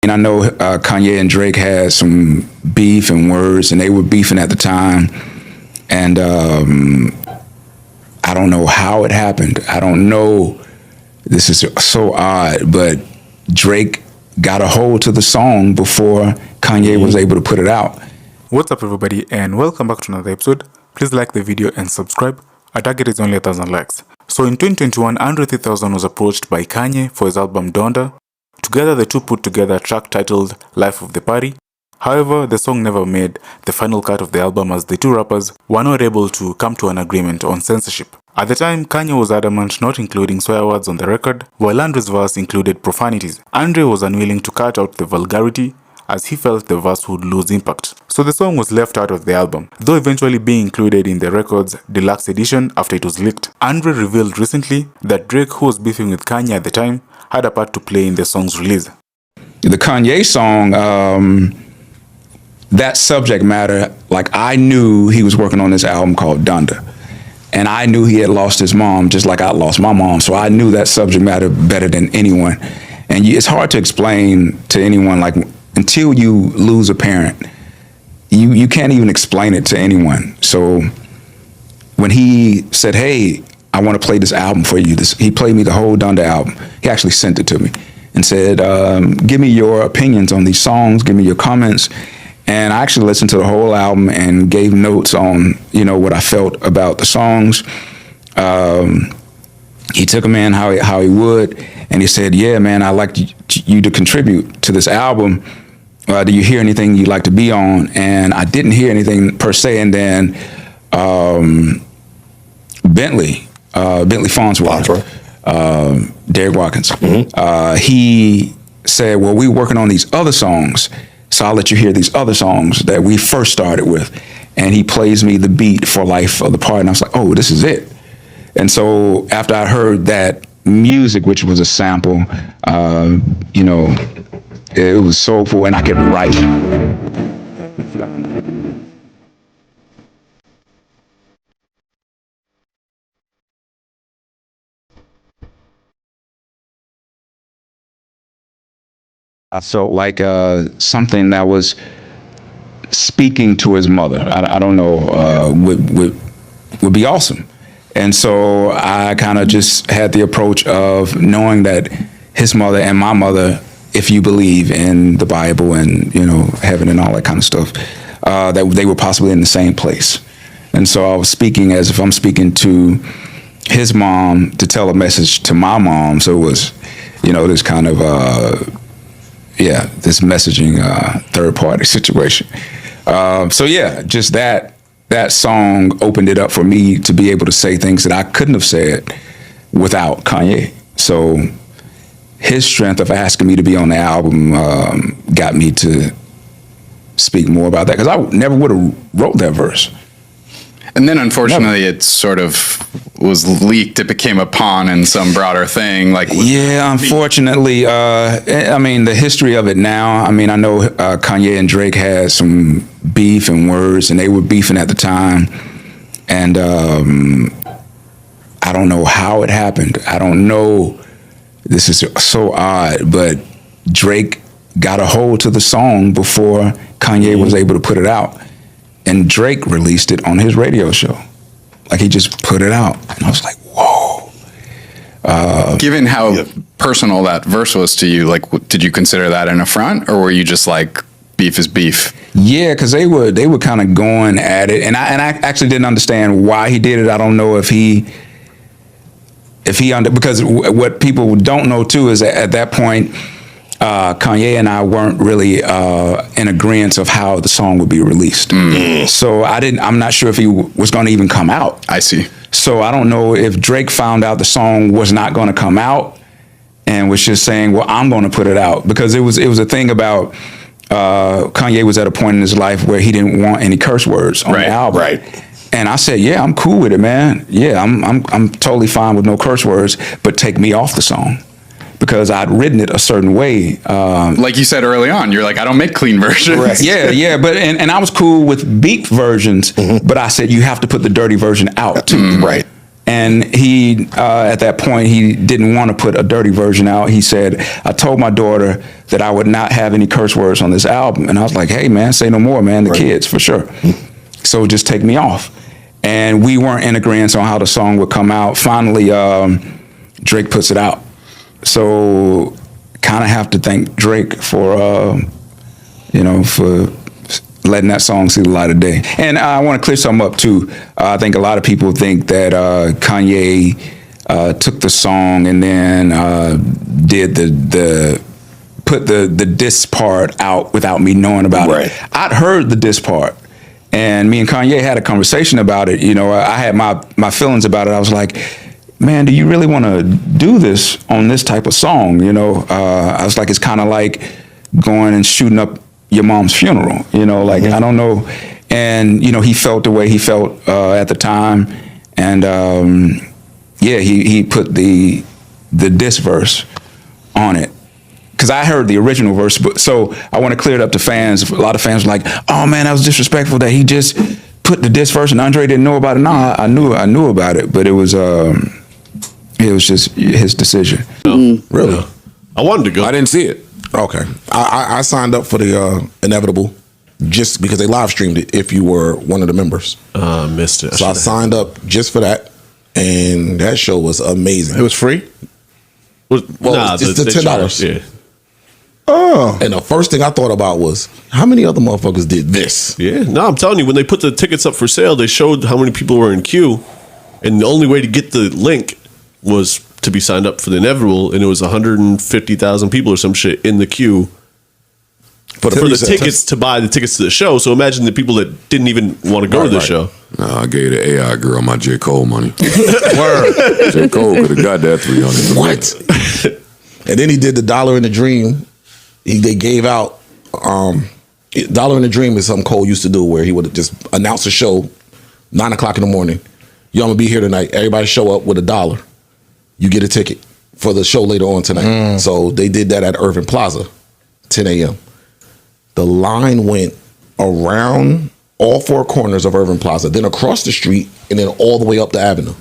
And I know Kanye and Drake had some beef and words, and they were beefing at the time. And I don't know how it happened. I don't know. This is so odd, but Drake got a hold to the song before Kanye was able to put it out. What's up, everybody, and welcome back to another episode. Please like the video and subscribe. Our target is only 1,000 likes. So in 2021, Andre 3000 was approached by Kanye for his album Donda. Together, the two put together a track titled Life of the Party. However, the song never made the final cut of the album as the two rappers were not able to come to an agreement on censorship. At the time, Kanye was adamant not including swear words on the record, while Andre's verse included profanities. Andre was unwilling to cut out the vulgarity as he felt the verse would lose impact. So the song was left out of the album, though eventually being included in the record's deluxe edition after it was leaked. Andre revealed recently that Drake, who was beefing with Kanye at the time, had a part to play in the song's release. The Kanye song, that subject matter, like I knew he was working on this album called Donda. And I knew he had lost his mom just like I lost my mom. So I knew that subject matter better than anyone. And it's hard to explain to anyone, like until you lose a parent, you can't even explain it to anyone. So when he said, hey, I want to play this album for you, he played me the whole Donda album. He actually sent it to me and said, give me your opinions on these songs, give me your comments. And I actually listened to the whole album and gave notes on, what I felt about the songs. He took them in how he would, and he said, yeah, man, I'd like you to contribute to this album. Do you hear anything you'd like to be on? And I didn't hear anything per se. And then Bentley Farnsworth, Derek Watkins, he said, well, we're working on these other songs, so I'll let you hear these other songs that we first started with. And he plays me the beat for Life of the Party. And I was like, oh, this is it. And so after I heard that music, which was a sample, it was soulful and I could write. I felt like something that was speaking to his mother. I don't know, would be awesome. And so I kind of just had the approach of knowing that his mother and my mother, if you believe in the Bible and, heaven and all that kind of stuff, that they were possibly in the same place. And so I was speaking as if I'm speaking to his mom to tell a message to my mom. So it was, this kind of, this messaging third party situation. Just that song opened it up for me to be able to say things that I couldn't have said without Kanye. So his strength of asking me to be on the album got me to speak more about that, because I never would have wrote that verse. And then unfortunately it sort of was leaked. It became a pawn in some broader thing. Unfortunately, the history of it now, I know Kanye and Drake had some beef and words, and they were beefing at the time. And I don't know how it happened. I don't know. This is so odd, but Drake got a hold to the song before Kanye was able to put it out. And Drake released it on his radio show. Like, he just put it out. And I was like, whoa. Given how personal that verse was to you, did you consider that an affront, or were you just like, beef is beef? Yeah, because they were kind of going at it. And I actually didn't understand why he did it. I don't know because what people don't know too is that at that point, Kanye and I weren't really in agreement of how the song would be released. So I'm not sure if he was going to even come out. I see. So I don't know if Drake found out the song was not going to come out and was just saying, well, I'm going to put it out, because it was a thing about Kanye was at a point in his life where he didn't want any curse words on the album. Right. And I said, yeah, I'm cool with it, man. Yeah, I'm totally fine with no curse words, but take me off the song, because I'd written it a certain way. Like you said early on, you're like, I don't make clean versions. Correct. Yeah, but and I was cool with beat versions, but I said you have to put the dirty version out too. Right. And he, at that point, he didn't want to put a dirty version out. He said, I told my daughter that I would not have any curse words on this album. And I was like, hey, man, say no more, man, the kids, for sure. So just take me off. And we weren't in agreement on how the song would come out. Finally, Drake puts it out. So kind of have to thank Drake for, for letting that song see the light of day. And I want to clear something up too. I think a lot of people think that Kanye took the song and then did put the diss part out without me knowing about it. I'd heard the diss part, and me and Kanye had a conversation about it. I had my feelings about it. I was like, man, do you really want to do this on this type of song? I was like, it's kind of like going and shooting up your mom's funeral, I don't know. And, he felt the way he felt at the time. And, he put the diss verse on it. Because I heard the original verse, so I want to clear it up to fans. A lot of fans were like, oh, man, that was disrespectful that he just put the diss verse and Andre didn't know about it. No, I knew about it, but it was just his decision. Really? I wanted to go. I didn't see it. Okay. I signed up for the Inevitable just because they live streamed it if you were one of the members. Missed it. So I signed up just for that, and that show was amazing. It was free? It's the $10. Yeah. Oh. And the first thing I thought about was, how many other motherfuckers did this? Yeah. No, I'm telling you, when they put the tickets up for sale, they showed how many people were in queue, and the only way to get the link was to be signed up for the Inevitable, and it was 150,000 people or some shit in the queue for the tickets to buy the tickets to the show. So imagine the people that didn't even want to go to the show. I gave the AI girl my J. Cole money. Word. J. Cole could have got that 300. What? And then he did the $1 in the Dream. They gave out $1 in the Dream is something Cole used to do where he would just announce a show 9:00 in the morning. Yo, I'm gonna be here tonight. Everybody show up with $1. You get a ticket for the show later on tonight. So they did that at Irving Plaza, 10 a.m. The line went around all four corners of Irving Plaza, then across the street, and then all the way up the avenue.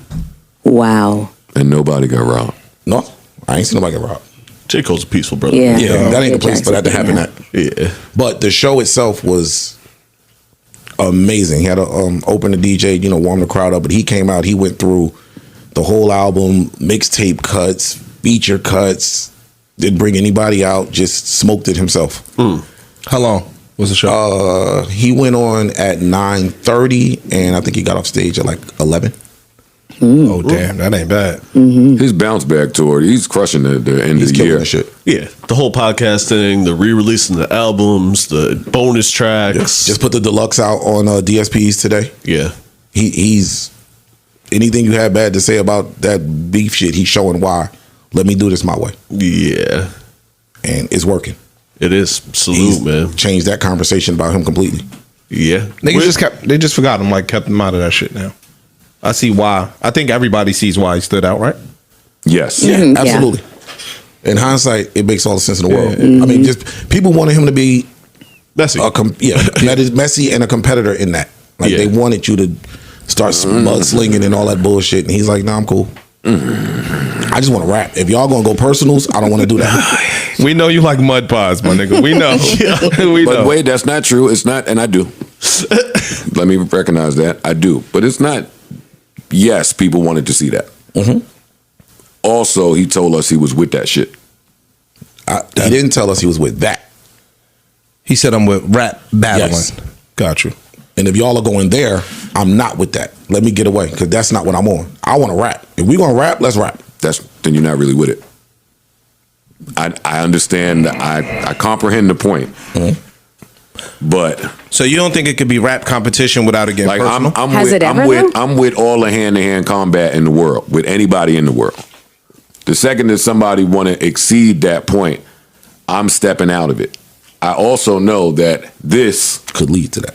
Wow. And nobody got robbed. No, I ain't seen nobody get robbed. J. Cole's a peaceful brother. Yeah. That ain't the place for that to happen at. Yeah. But the show itself was amazing. He had to open the DJ, warm the crowd up. But he came out, he went through the whole album, mixtape cuts, feature cuts, didn't bring anybody out, just smoked it himself. How long was the show? He went on at 9:30, and I think he got off stage at like 11. Oh, damn. That ain't bad. His bounce back tour, he's crushing the end of the year. That shit. Yeah. The whole podcast thing, the re-releasing the albums, the bonus tracks. Just put the deluxe out on DSPs today. Yeah. He's anything you had bad to say about that beef shit, he's showing why. Let me do this my way. Yeah. And it's working. It is. Salute, man. Changed that conversation about him completely. Yeah. Niggas they just forgot him, kept him out of that shit now. I see why. I think everybody sees why he stood out, right? Yes. Yeah, absolutely. In hindsight, it makes all the sense in the world. I mean, just people wanted him to be messy. Messy and a competitor in that. They wanted you to start mudslinging and all that bullshit. And he's like, nah, I'm cool. I just want to rap. If y'all gonna go personals, I don't want to do that. We know you like mud pies, my nigga. We know. But wait, that's not true. It's not, and I do. Let me recognize that. I do. But it's not, yes, people wanted to see that. Also, he told us he was with that shit. He didn't tell us he was with that. He said I'm with rap battling. Yes. Got you. And if y'all are going there, I'm not with that. Let me get away, because that's not what I'm on. I want to rap. If we gonna rap, let's rap. Then you're not really with it. I understand. I comprehend the point. But so you don't think it could be rap competition without it getting personal? I'm with all the hand-to-hand combat in the world, with anybody in the world. The second that somebody want to exceed that point, I'm stepping out of it. I also know that this could lead to that.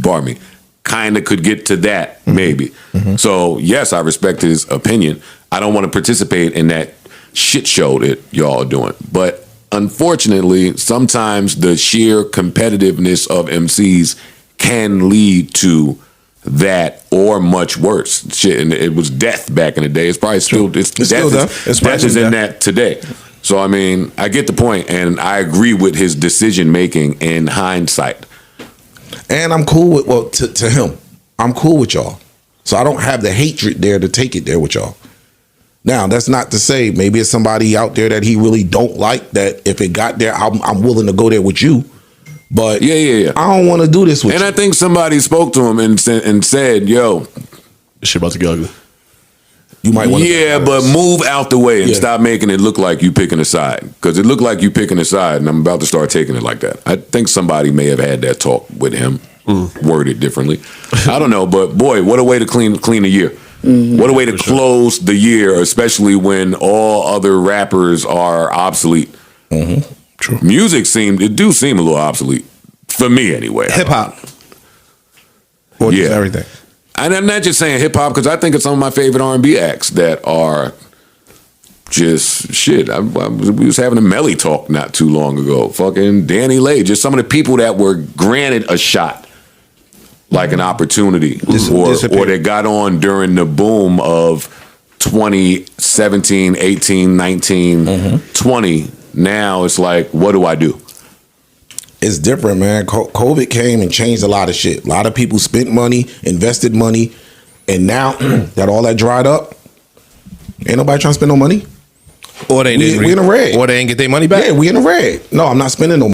Pardon me, kind of could get to that, maybe. So, yes, I respect his opinion. I don't want to participate in that shit show that y'all are doing. But unfortunately, sometimes the sheer competitiveness of MCs can lead to that or much worse. Shit, and it was death back in the day. It's probably still It's still death. It's death is probably in death. that today. So I mean, I get the point, and I agree with his decision making in hindsight. And I'm cool with to him. I'm cool with y'all. So I don't have the hatred there to take it there with y'all. Now, that's not to say maybe it's somebody out there that he really don't like, that if it got there, I'm willing to go there with you. But Yeah. I don't want to do this with And you. I think somebody spoke to him and said, "Yo, This shit about to get ugly. You might want to. yeah, but move out the way and Yeah. stop making it look like you picking a side, because it looked like you picking a side, and I'm about to start taking it like that." I think somebody may have had that talk with him, worded differently. I don't know, but boy, what a way to clean a year. What a way to close the year, especially when all other rappers are obsolete. True. Music seemed a little obsolete for me anyway. Hip hop. Or just Yeah. everything. And I'm not just saying hip hop, because I think it's some of my favorite R&B acts that are just shit. We was having a Melly talk not too long ago. Fucking Danny Lay, just some of the people that were granted a shot, like an opportunity, or that got on during the boom of 2017, 18, 19, 20. Now it's like, what do I do? It's different, man. COVID came and changed a lot of shit. A lot of people spent money, invested money, and now that all that dried up, ain't nobody trying to spend no money. Or they didn't. We in the red. Or they didn't get their money back. Yeah, we in the red. No, I'm not spending no money.